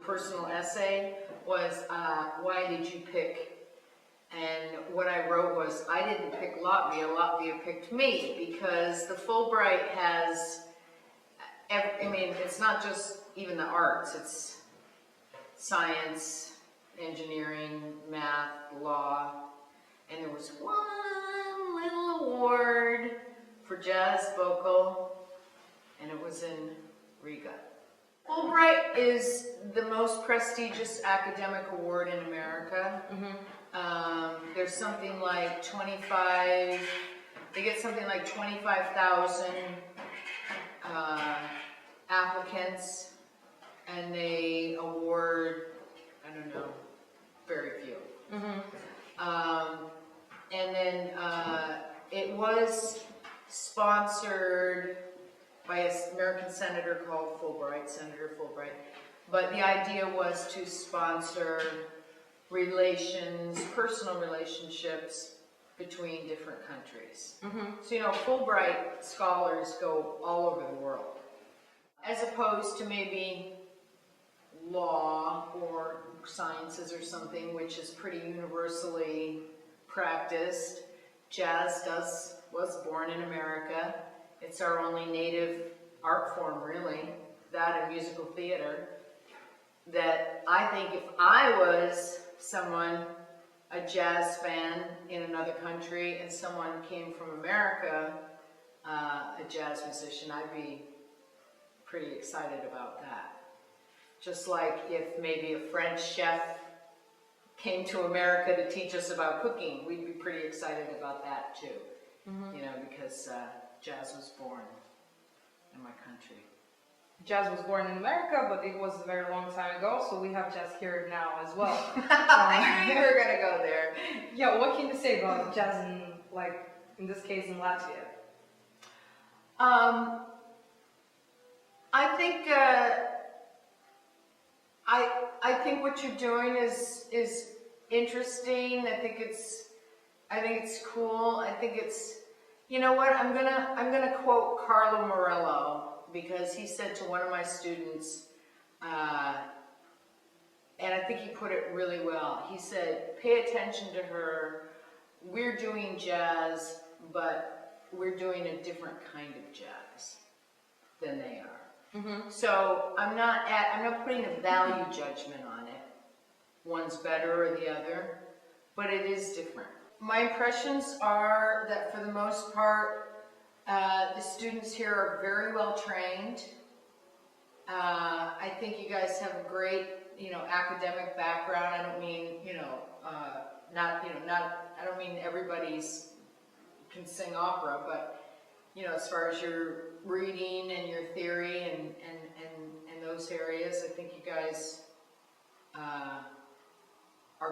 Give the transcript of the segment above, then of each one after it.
Personal essay was, why did you pick? And what I wrote was, I didn't pick Latvia, Latvia picked me, because the Fulbright has, I mean, it's not just even the arts, it's science, engineering, math, law, and there was one little award for jazz vocal, and it was in Riga. Fulbright is the most prestigious academic award in America. There's something like 25, they get something like 25,000 applicants, and they award, I don't know, very few. And then it was sponsored by an American senator called Fulbright, Senator Fulbright. But the idea was to sponsor relations, personal relationships between different countries. So, you know, Fulbright scholars go all over the world. As opposed to maybe law or sciences or something, which is pretty universally practiced. Jazz was born in America. It's our only native art form, really, that and musical theater, that I think if I was someone, a jazz fan in another country, and someone came from America, a jazz musician, I'd be pretty excited about that. Just like if maybe a French chef came to America to teach us about cooking, we'd be pretty excited about that too. You know, because jazz was born in my country. Jazz was born in America, but it was a very long time ago, so we have jazz here now as well. I knew you were gonna go there. Yeah, what can you say about jazz in, like, in this case, in Latvia? I think I think what you're doing is interesting. I think it's cool. I think it's, you know what, I'm gonna quote Carlo Morello, because he said to one of my students, and I think he put it really well. He said, pay attention to her. We're doing jazz, but we're doing a different kind of jazz than they are. So I'm not putting a value judgment on it. One's better or the other, but it is different. My impressions are that for the most part, the students here are very well trained. I think you guys have a great, you know, academic background. I don't mean, you know, I don't mean everybody's can sing opera, but, you know, as far as your reading and your theory and those areas, I think you guys are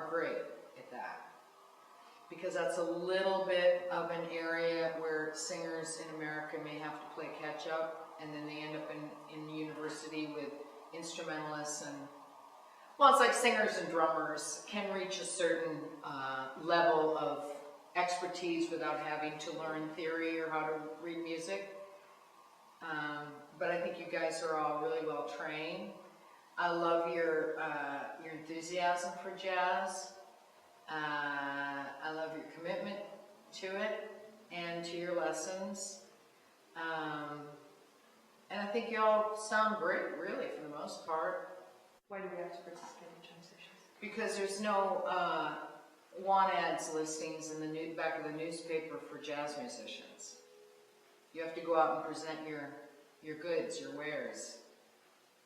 great at that. Because that's a little bit of an area where singers in America may have to play catch up, and then they end up in university with instrumentalists, and, well, it's like singers and drummers can reach a certain level of expertise without having to learn theory or how to read music. But I think you guys are all really well trained. I love your enthusiasm for jazz. I love your commitment to it and to your lessons. And I think y'all sound great, really, for the most part. Why do we have to participate in jam sessions? Because there's no want ads listings in the back of the newspaper for jazz musicians. You have to go out and present your goods, your wares.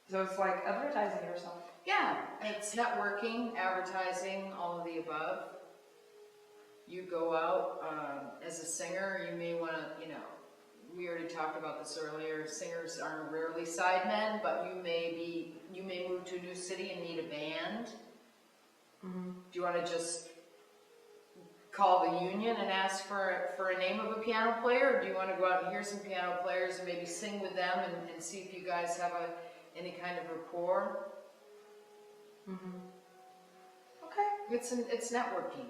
So it's like advertising yourself. Yeah, it's networking, advertising, all of the above. You go out as a singer, you may want to, you know, we already talked about this earlier, singers are rarely sidemen, but you may move to a new city and need a band. Do you want to just call the union and ask for a name of a piano player, or do you want to go out and hear some piano players and maybe sing with them and see if you guys have any kind of rapport? Okay. It's networking.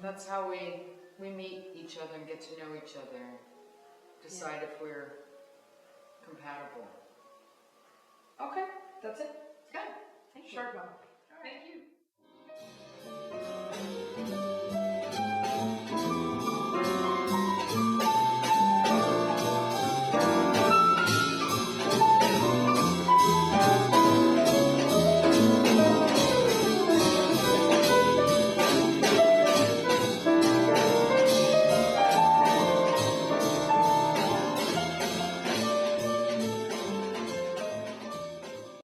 That's how we meet each other and get to know each other, decide if we're compatible. Okay, that's it. Good. Short one. Thank you.